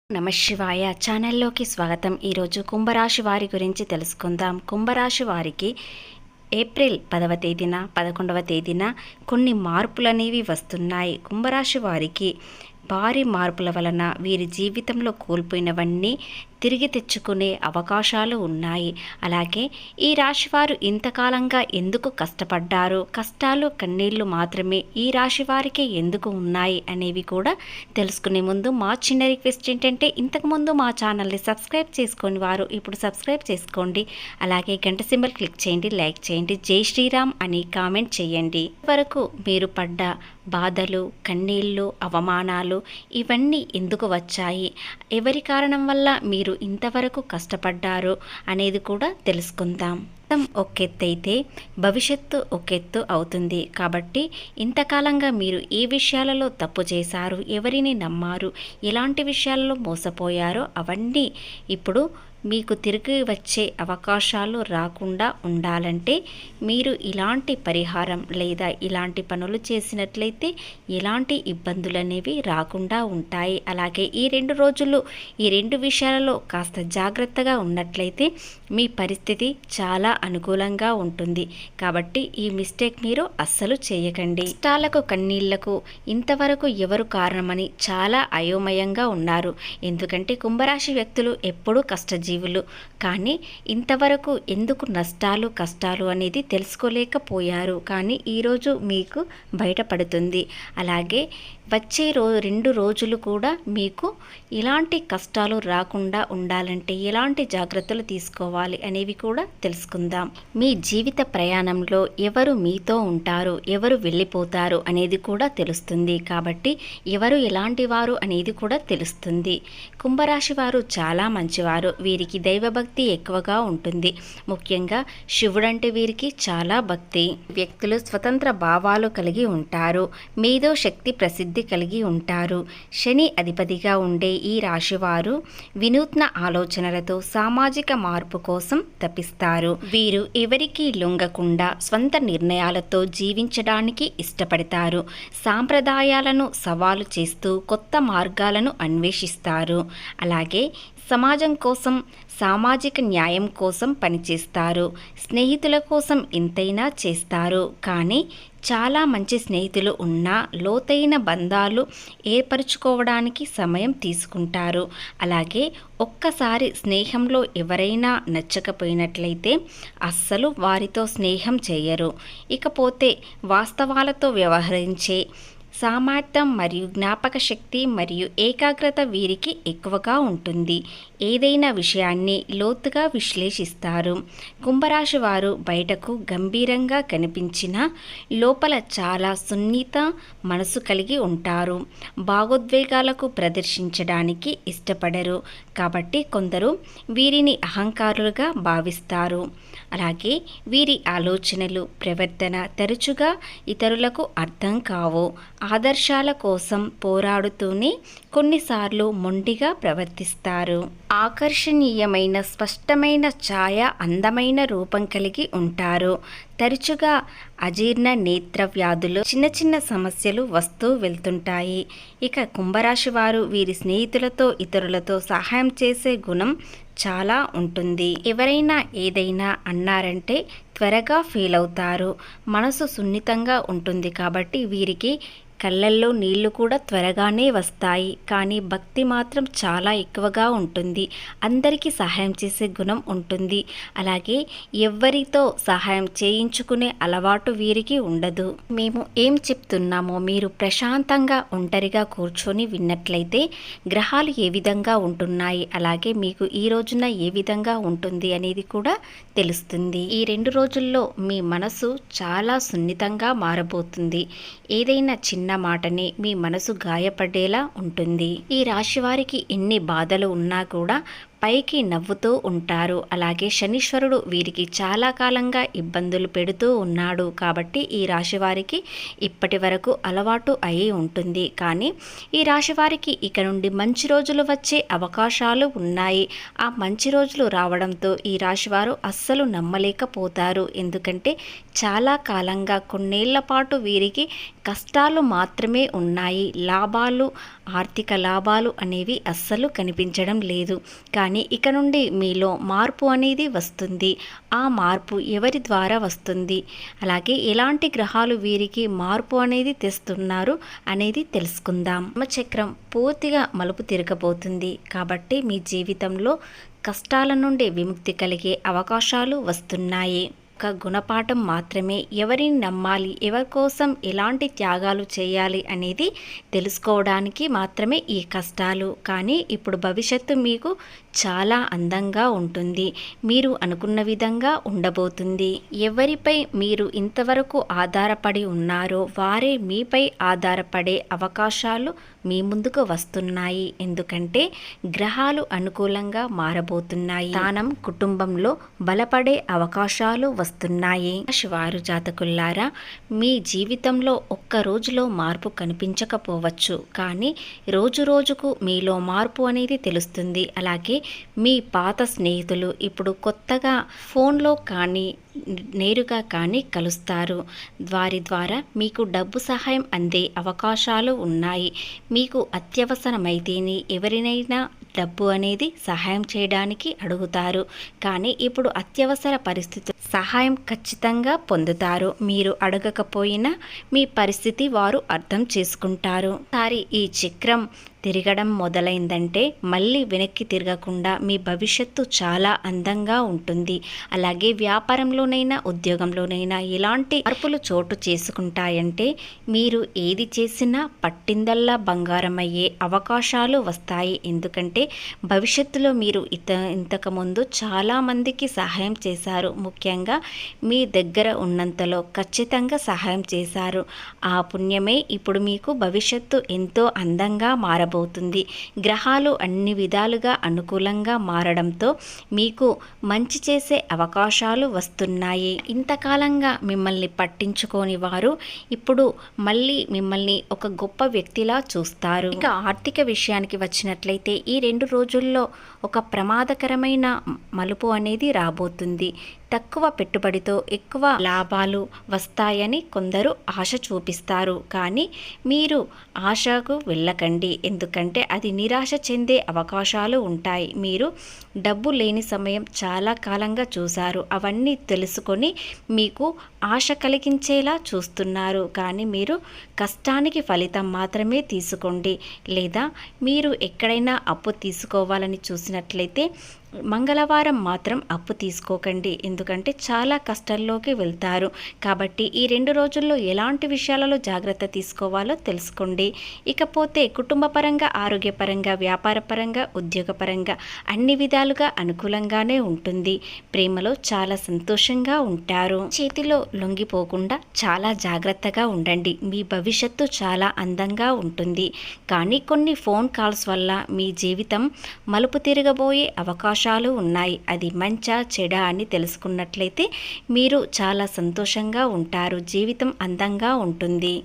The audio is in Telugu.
నమశివాయ ఛానల్లోకి స్వాగతం. ఈరోజు కుంభరాశి వారి గురించి తెలుసుకుందాం. కుంభరాశి వారికి ఏప్రిల్ 10వ తేదీన 11వ తేదీన కొన్ని మార్పులనేవి వస్తున్నాయి. కుంభరాశి వారికి భారీ మార్పుల వలన వీరి జీవితంలో కోల్పోయినవన్నీ తిరిగి తెచ్చుకునే అవకాశాలు ఉన్నాయి. అలాగే ఈ రాశివారు ఇంతకాలంగా ఎందుకు కష్టపడ్డారు, కష్టాలు కన్నీళ్లు మాత్రమే ఈ రాశి వారికి ఎందుకు ఉన్నాయి అనేవి కూడా తెలుసుకునే ముందు మా చిన్న రిక్వెస్ట్ ఏంటంటే, ఇంతకుముందు మా ఛానల్ని సబ్స్క్రైబ్ చేసుకొని వారు ఇప్పుడు సబ్స్క్రైబ్ చేసుకోండి. అలాగే గంట సింబల్ క్లిక్ చేయండి, లైక్ చేయండి, జై శ్రీరామ్ అని కామెంట్ చేయండి. వరకు మీరు పడ్డ బాధలు, కన్నీళ్ళు, అవమానాలు ఇవన్నీ ఎందుకు వచ్చాయి, ఎవరి కారణం వల్ల మీరు ఇంతవరకు కష్టపడ్డారు అనేది కూడా తెలుసుకుందాం. ఒకెత్తైతే భవిష్యత్తు ఒకెత్తు అవుతుంది. కాబట్టి ఇంతకాలంగా మీరు ఏ విషయాలలో తప్పు చేశారు, ఎవరిని నమ్మారు, ఎలాంటి విషయాలలో మోసపోయారో అవన్నీ ఇప్పుడు మీకు తిరిగి వచ్చే అవకాశాలు రాకుండా ఉండాలంటే మీరు ఇలాంటి పరిహారం లేదా ఇలాంటి పనులు చేసినట్లయితే ఎలాంటి ఇబ్బందులు అనేవి రాకుండా ఉంటాయి. అలాగే ఈ 2 రోజులు ఈ 2 విషయాలలో కాస్త జాగ్రత్తగా ఉన్నట్లయితే మీ పరిస్థితి చాలా అనుకూలంగా ఉంటుంది. కాబట్టి ఈ మిస్టేక్ మీరు అస్సలు చేయకండి. కష్టాలకు కన్నీళ్లకు ఇంతవరకు ఎవరు కారణమని చాలా అయోమయంగా ఉన్నారు. ఎందుకంటే కుంభరాశి వ్యక్తులు ఎప్పుడూ కష్టజీవులు. కానీ ఇంతవరకు ఎందుకు నష్టాలు కష్టాలు అనేది తెలుసుకోలేకపోయారు. కానీ ఈరోజు మీకు బయటపడుతుంది. అలాగే వచ్చే 2 రోజులు కూడా మీకు ఇలాంటి కష్టాలు రాకుండా ఉండాలంటే ఎలాంటి జాగ్రత్తలు తీసుకోవాలి అనేవి కూడా తెలుసుకుందాం. మీ జీవిత ప్రయాణంలో ఎవరు మీతో ఉంటారు, ఎవరు వెళ్ళిపోతారు అనేది కూడా తెలుస్తుంది. కాబట్టి ఎవరు ఎలాంటి వారు అనేది కూడా తెలుస్తుంది. కుంభరాశి వారు చాలా మంచివారు. వీరికి దైవభక్తి ఎక్కువగా ఉంటుంది. ముఖ్యంగా శివుడంటే వీరికి చాలా భక్తి. వ్యక్తులు స్వతంత్ర భావాలు కలిగి ఉంటారు. మేధో శక్తి ప్రసిద్ధి కలిగి ఉంటారు. శని అధిపతిగా ఉండే ఈ రాశివారు వినూత్న ఆలోచనలతో సామాజిక మార్పు కోసం తపిస్తారు. వీరు ఎవరికీ లొంగకుండా స్వంత నిర్ణయాలతో జీవించడానికి ఇష్టపడతారు. సాంప్రదాయాలను సవాలు చేస్తూ కొత్త మార్గాలను అన్వేషిస్తారు. అలాగే సమాజం కోసం, సామాజిక న్యాయం కోసం పనిచేస్తారు. స్నేహితుల కోసం ఎంతైనా చేస్తారు. కానీ చాలా మంచి స్నేహితులు ఉన్నా లోతైన బంధాలు ఏర్పరచుకోవడానికి సమయం తీసుకుంటారు. అలాగే ఒక్కసారి స్నేహంలో ఎవరైనా నచ్చకపోయినట్లయితే అస్సలు వారితో స్నేహం చేయరు. ఇకపోతే వాస్తవాలతో వ్యవహరించే సామర్థ్యం మరియు జ్ఞాపక శక్తి మరియు ఏకాగ్రత వీరికి ఎక్కువగా ఉంటుంది. ఏదైనా విషయాన్ని లోతుగా విశ్లేషిస్తారు. కుంభరాశి వారు బయటకు గంభీరంగా కనిపించిన లోపల చాలా సున్నిత మనసు కలిగి ఉంటారు. భావోద్వేగాలకు ప్రదర్శించడానికి ఇష్టపడరు. కాబట్టి కొందరు వీరిని అహంకారులుగా భావిస్తారు. అలాగే వీరి ఆలోచనలు, ప్రవర్తన తరచుగా ఇతరులకు అర్థం కావు. ఆదర్శాల కోసం పోరాడుతూనే కొన్నిసార్లు మొండిగా ప్రవర్తిస్తారు. ఆకర్షణీయమైన స్పష్టమైన ఛాయ, అందమైన రూపం కలిగి ఉంటారు. తరచుగా అజీర్ణ, నేత్ర వ్యాధులు, చిన్న చిన్న సమస్యలు వస్తూ వెళ్తుంటాయి. ఇక కుంభరాశి వారు వీరి స్నేహితులతో ఇతరులతో సహాయం చేసే గుణం చాలా ఉంటుంది. ఎవరైనా ఏదైనా అన్నారంటే త్వరగా ఫీల్ అవుతారు. మనసు సున్నితంగా ఉంటుంది. కాబట్టి వీరికి కళ్ళల్లో నీళ్లు కూడా త్వరగానే వస్తాయి. కానీ భక్తి మాత్రం చాలా ఎక్కువగా ఉంటుంది. అందరికీ సహాయం చేసే గుణం ఉంటుంది. అలాగే ఎవరితో సహాయం చేయించుకునే అలవాటు వీరికి ఉండదు. మేము ఏం చెప్తున్నామో మీరు ప్రశాంతంగా ఒంటరిగా కూర్చొని విన్నట్లయితే గ్రహాలు ఏ విధంగా ఉంటున్నాయి, అలాగే మీకు ఈ రోజున ఏ విధంగా ఉంటుంది అనేది కూడా తెలుస్తుంది. ఈ 2 రోజుల్లో మీ మనసు చాలా సున్నితంగా మారబోతుంది. ఏదైనా చిన్న మాటనే మీ మనసు గాయపడేలా ఉంటుంది. ఈ రాశి వారికి ఎన్ని బాధలు ఉన్నా కూడా పైకి నవ్వుతూ ఉంటారు. అలాగే శనీశ్వరుడు వీరికి చాలా కాలంగా ఇబ్బందులు పెడుతూ ఉన్నాడు కాబట్టి ఈ రాశి వారికి ఇప్పటి వరకు అలవాటు అయి ఉంటుంది. కానీ ఈ రాశి వారికి ఇక నుండి మంచి రోజులు వచ్చే అవకాశాలు ఉన్నాయి. ఆ మంచి రోజులు రావడంతో ఈ రాశి వారు అస్సలు నమ్మలేకపోతారు. ఎందుకంటే చాలా కాలంగా కొన్నేళ్ల పాటు వీరికి కష్టాలు మాత్రమే ఉన్నాయి. లాభాలు, ఆర్థిక లాభాలు అనేవి అస్సలు కనిపించడం లేదు. కానీ ఇక నుండి మీలో మార్పు అనేది వస్తుంది. ఆ మార్పు ఎవరి ద్వారా వస్తుంది, అలాగే ఎలాంటి గ్రహాలు వీరికి మార్పు అనేది తెస్తున్నారు అనేది తెలుసుకుందాం. చక్రం పూర్తిగా మలుపు తిరగబోతుంది కాబట్టి మీ జీవితంలో కష్టాల నుండి విముక్తి కలిగే అవకాశాలు వస్తున్నాయి. ఒక గుణపాఠం మాత్రమే. ఎవరిని నమ్మాలి, ఎవరి కోసం ఎలాంటి త్యాగాలు చేయాలి అనేది తెలుసుకోవడానికి మాత్రమే ఈ కష్టాలు. కానీ ఇప్పుడు భవిష్యత్తు మీకు చాలా అందంగా ఉంటుంది. మీరు అనుకున్న విధంగా ఉండబోతుంది. ఎవరిపై మీరు ఇంతవరకు ఆధారపడి ఉన్నారో వారే మీపై ఆధారపడే అవకాశాలు మీ ముందుకు వస్తున్నాయి. ఎందుకంటే గ్రహాలు అనుకూలంగా మారబోతున్నాయి. స్థానం కుటుంబంలో బలపడే అవకాశాలు వస్తున్నాయి. వారు జాతకుల్లారా, మీ జీవితంలో ఒక్క రోజులో మార్పు కనిపించకపోవచ్చు, కానీ రోజు రోజుకు మీలో మార్పు అనేది తెలుస్తుంది. అలాగే మీ పాత స్నేహితులు ఇప్పుడు కొత్తగా ఫోన్లో కానీ నేరుగా కానీ కలుస్తారు. వారి ద్వారా మీకు డబ్బు సహాయం అందే అవకాశాలు ఉన్నాయి. మీకు అత్యవసరమైతేనే ఎవరినైనా డబ్బు అనేది సహాయం చేయడానికి అడుగుతారు. కానీ ఇప్పుడు అత్యవసర పరిస్థితులు సహాయం ఖచ్చితంగా పొందుతారు. మీరు అడగకపోయినా మీ పరిస్థితి వారు అర్థం చేసుకుంటారు. ఈ చక్రం తిరగడం మొదలైందంటే మళ్ళీ వెనక్కి తిరగకుండా మీ భవిష్యత్తు చాలా అందంగా ఉంటుంది. అలాగే వ్యాపారంలోనైనా ఉద్యోగంలోనైనా ఎలాంటి మార్పులు చోటు చేసుకుంటాయంటే మీరు ఏది చేసినా పట్టిందల్లా బంగారం అయ్యే అవకాశాలు వస్తాయి. ఎందుకంటే భవిష్యత్తులో మీరు ఇంతకుముందు చాలామందికి సహాయం చేశారు. ముఖ్యంగా మీ దగ్గర ఉన్నంతలో ఖచ్చితంగా సహాయం చేశారు. ఆ పుణ్యమే ఇప్పుడు మీకు భవిష్యత్తు ఎంతో అందంగా మారబోతుంది. గ్రహాలు అన్ని విధాలుగా అనుకూలంగా మారడంతో మీకు మంచి చేసే అవకాశాలు వస్తున్నాయి. ఇంతకాలంగా మిమ్మల్ని పట్టించుకోని వారు ఇప్పుడు మళ్ళీ మిమ్మల్ని ఒక గొప్ప వ్యక్తిలా చూస్తారు. ఇక ఆర్థిక విషయానికి వచ్చినట్లయితే ఈ 2 రోజుల్లో ఒక ప్రమాదకరమైన మలుపు అనేది రాబోతుంది. తక్కువ పెట్టుబడితో ఎక్కువ లాభాలు వస్తాయని కొందరు ఆశ చూపిస్తారు. కానీ మీరు ఆశకు వెళ్ళకండి. ఎందుకంటే అది నిరాశ చెందే అవకాశాలు ఉంటాయి. మీరు డబ్బు లేని సమయం చాలా కాలంగా చూశారు. అవన్నీ తెలుసుకొని మీకు ఆశ కలిగించేలా చూస్తున్నారు. కానీ మీరు కష్టానికి ఫలితం మాత్రమే తీసుకోండి. లేదా మీరు ఎక్కడైనా అప్పు తీసుకోవాలని చూసినట్లయితే మంగళవారం మాత్రం అప్పు తీసుకోకండి. ఎందుకంటే చాలా కష్టాల్లోకి వెళ్తారు. కాబట్టి ఈ 2 రోజుల్లో ఎలాంటి విషయాలలో జాగ్రత్త తీసుకోవాలో తెలుసుకోండి. ఇకపోతే కుటుంబపరంగా, ఆరోగ్యపరంగా, వ్యాపారపరంగా, ఉద్యోగపరంగా అన్ని విధాలుగా అనుకూలంగానే ఉంటుంది. ప్రేమలో చాలా సంతోషంగా ఉంటారు. చేతిలో లొంగిపోకుండా చాలా జాగ్రత్తగా ఉండండి. మీ భవిష్యత్తు చాలా అందంగా ఉంటుంది. కానీ కొన్ని ఫోన్ కాల్స్ వల్ల మీ జీవితం మలుపు తిరగబోయే అవకాశాలు ఉన్నాయి. అది మంచా చెడా అని తెలుసుకున్నట్లయితే మీరు చాలా సంతోషంగా ఉంటారు. జీవితం అందంగా ఉంటుంది.